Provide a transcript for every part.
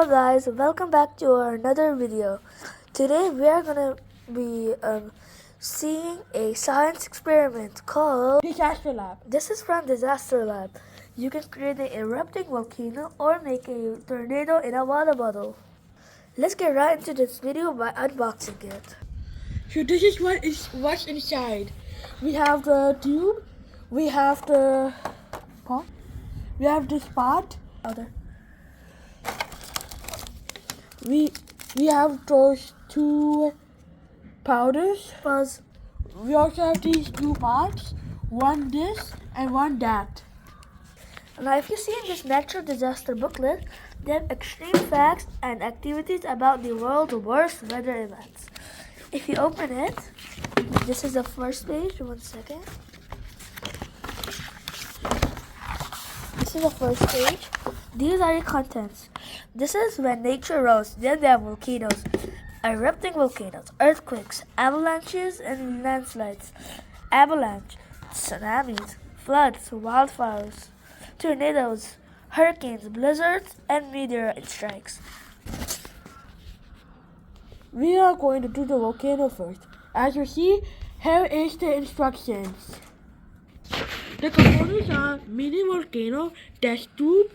Hello guys, welcome back to our another video. Today we are gonna be seeing a science experiment called Disaster Lab. This is from Disaster Lab. You can create an erupting volcano or make a tornado in a water bottle. Let's get right into this video by unboxing it. So this is what's inside. We have the tube, we have the pot, we have this pot, we have those two powders. Pause. We also have these two parts, one this and one that. Now if you see in this natural disaster booklet, they have extreme facts and activities about the world's worst weather events. If you open it, this is the first page. One second. This is the first page. These are the contents. This is when nature roars. Then there are volcanoes, erupting volcanoes, earthquakes, avalanches and landslides, avalanche, tsunamis, floods, wildfires, tornadoes, hurricanes, blizzards, and meteorite strikes. We are going to do the volcano first. As you see, here is the instructions. The components are mini volcano, test tube,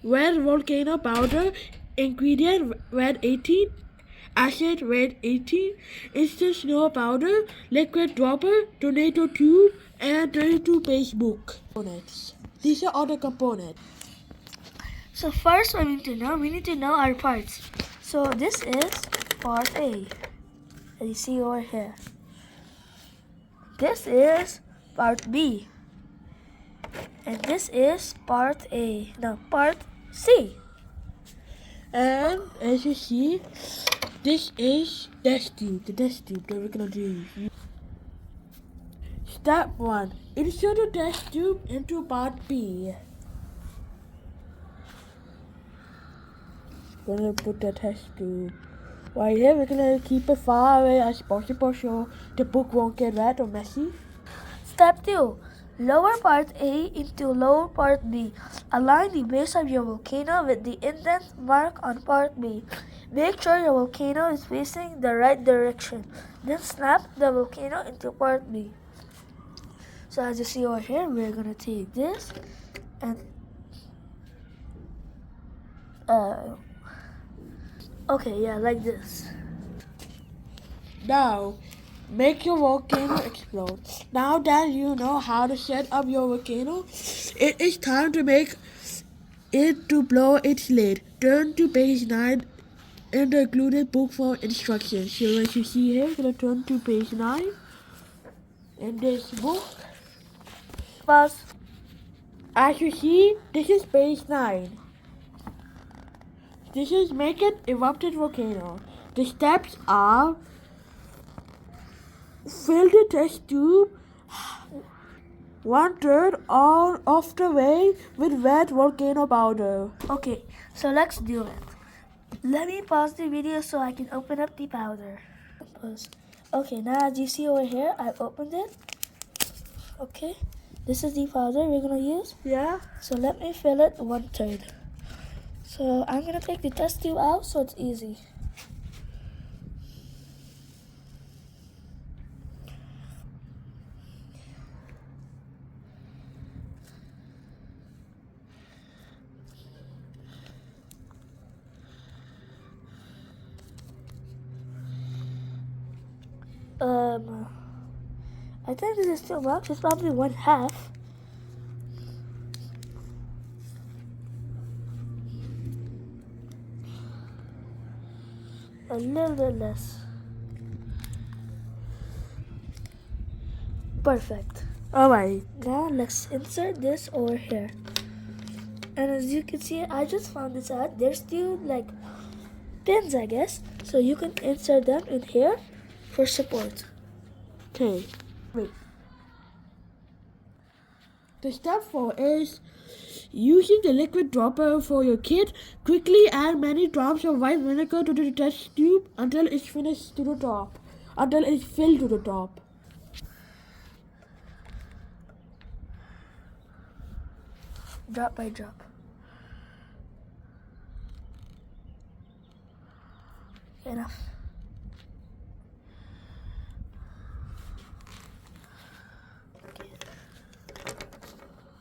red volcano powder, ingredient red 18, acid red 18, instant snow powder, liquid dropper, tornado tube, and 32-page book. These are all the components. So first we need to know our parts. So this is part A, as you see over here. This is part B, and this is part C. And as you see, this is the test tube that we're gonna do. Step 1. Insert the test tube into part B. Gonna put the test tube right here. We're gonna keep it far away as possible so the book won't get wet or messy. Step 2. Lower part A into lower part B. Align the base of your volcano with the indent mark on part B. Make sure your volcano is facing the right direction. Then snap the volcano into part B. So as you see over here, we're gonna take this and like this. Now, make your volcano explode. Now that you know how to set up your volcano, it is time to make it to blow its lid. Turn to page 9 in the included book for instructions. So as you see here, I'm gonna turn to page 9 in this book. Pause. As you see, this is page 9. This is make an erupted volcano. The steps are: fill the test tube 1/3 of the way with red volcano powder. Okay, so let's do it. Let me pause the video so I can open up the powder. Pause. Okay, now as you see over here, I've opened it. Okay, this is the powder we're gonna use. Yeah. So let me fill it 1/3. So I'm gonna take the test tube out so it's easy. I think this is too much. It's probably 1/2. A little bit less. Perfect. Alright. Now let's insert this over here. And as you can see, I just found this out. There's still like pins, I guess. So you can insert them in here for support. Okay. Wait. The step 4 is using the liquid dropper for your kit. Quickly add many drops of white vinegar to the test tube until it's finished to the top. Until it's filled to the top. Drop by drop. Okay, enough.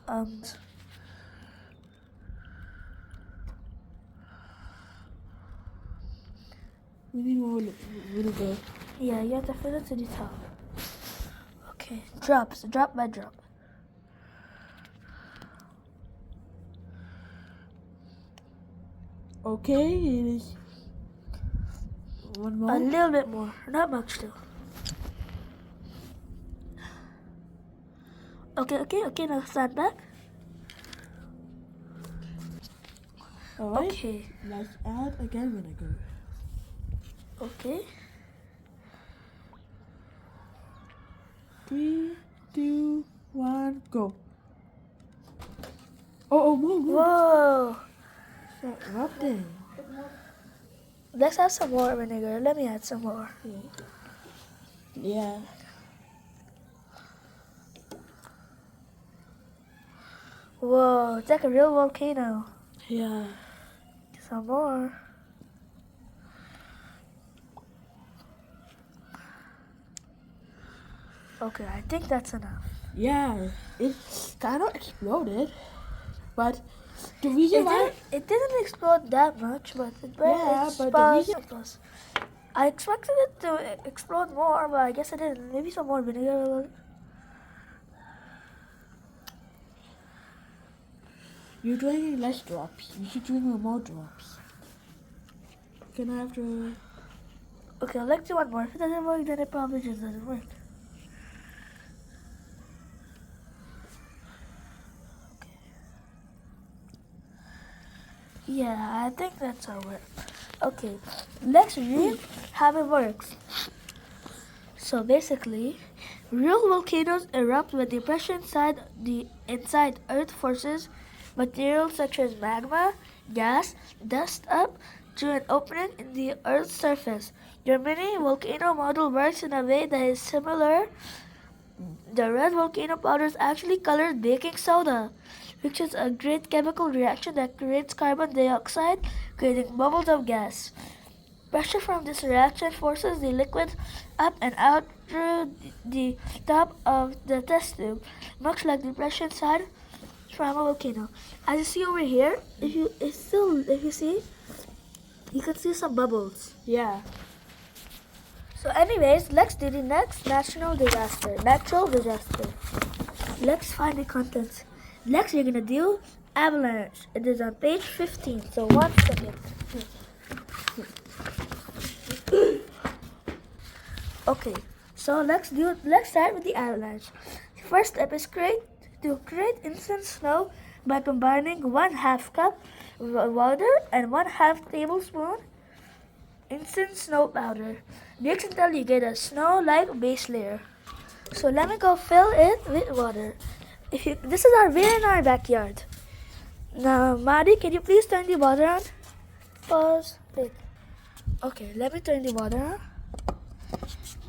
Okay. We need more vinegar. Yeah, you have to fill it to the top. Okay, drops, drop by drop. Okay, it is one more. A little bit more, not much though. Okay, now stand back. Alright, Okay, let's add again vinegar. okay. 3, 2, 1, go. Oh, more. Whoa! Start rubbing. Let's add some more vinegar. Let me add some more. Yeah. Whoa, it's like a real volcano. Yeah. Some more. Okay, I think that's enough. Yeah, it kind of exploded, but the reason why It didn't explode that much, but it Yeah, it's but the reason- explosive. I expected it to explode more, but I guess it didn't. Maybe some more vinegar. you're doing less drops, you should do more drops. Can I have to? Okay, let's do one more. If it doesn't work, then it probably just doesn't work. Okay. Yeah, I think that's how it works. Okay, let's read how it works. So basically, real volcanoes erupt when the pressure inside Earth forces materials such as magma, gas, dust up through an opening in the Earth's surface. Your mini volcano model works in a way that is similar. The red volcano powder is actually colored baking soda, which is a great chemical reaction that creates carbon dioxide, creating bubbles of gas. Pressure from this reaction forces the liquid up and out through the top of the test tube, much like the pressure inside from a volcano. As you see over here, if you see, you can see some bubbles. Yeah. So anyways, let's do the next natural disaster. Let's find the contents. Next we're gonna do avalanche. It is on page 15. So 1 second. Okay, so let's start with the avalanche. The first step is to create instant snow by combining 1/2 cup water and 1/2 tablespoon instant snow powder. Mix until you get a snow-like base layer. So let me go fill it with water. This is we're in our backyard. Now, Mari, can you please turn the water on? Pause. Wait. Okay, let me turn the water on.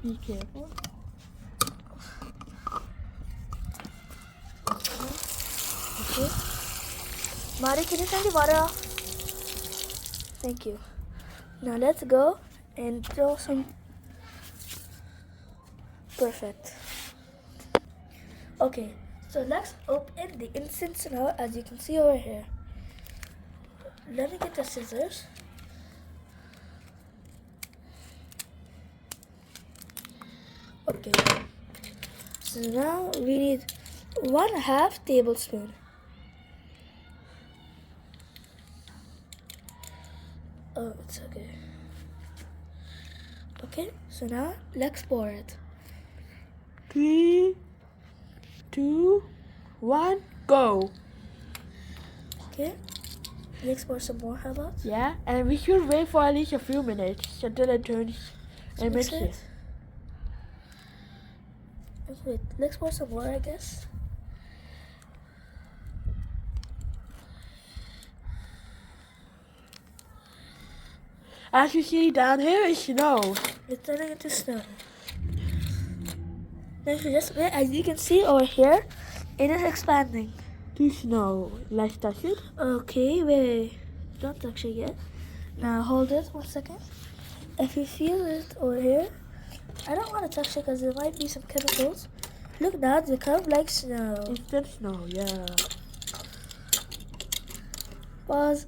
Be careful. Okay. Mari, can you turn the water off? Thank you. Now let's go and throw some. Perfect. Okay, so let's open the instant snow as you can see over here. Let me get the scissors. Okay, so now we need 1/2 tablespoon. Oh, it's okay. Okay, so now let's pour it. 3, 2, 1, go. Okay, let's pour some more. How about? Yeah, and we should wait for at least a few minutes until it turns and Mix mix it. Wait, let's pour some more, I guess. As you see down here is snow. It's turning into snow. Then you just wait. As you can see over here, it is expanding. To snow. Let's touch it. Okay, wait. Don't touch it yet. Now hold it 1 second. If you feel it over here, I don't want to touch it because there might be some chemicals. Look now, it's become like snow. Instant snow, yeah. Pause.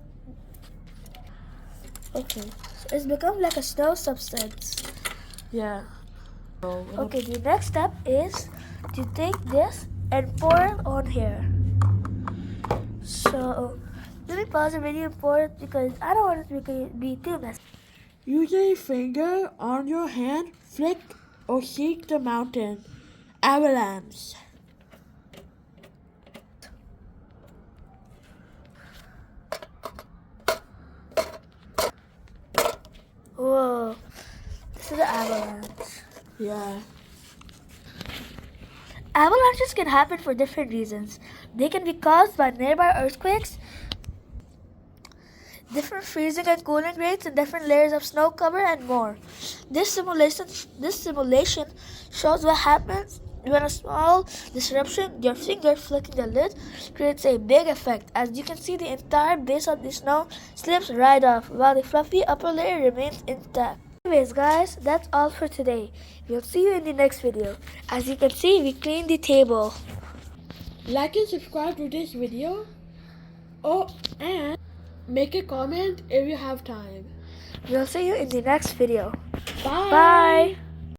Okay, so it's become like a snow substance. Yeah. Okay, the next step is to take this and pour it on here. So, let me pause the video and pour it because I don't want it to be too messy. Use a finger on your hand, flick or shake the mountain. Avalanche. Whoa, this is an avalanche. Yeah. Avalanches can happen for different reasons. They can be caused by nearby earthquakes, different freezing and cooling rates, and different layers of snow cover, and more. This simulation shows what happens when a small disruption, your finger flicking the lid, creates a big effect. As you can see, the entire base of the snow slips right off, while the fluffy upper layer remains intact. Anyways guys, that's all for today. We'll see you in the next video. As you can see, we cleaned the table. Like and subscribe to this video. Oh, and make a comment if you have time. We'll see you in the next video. Bye. Bye.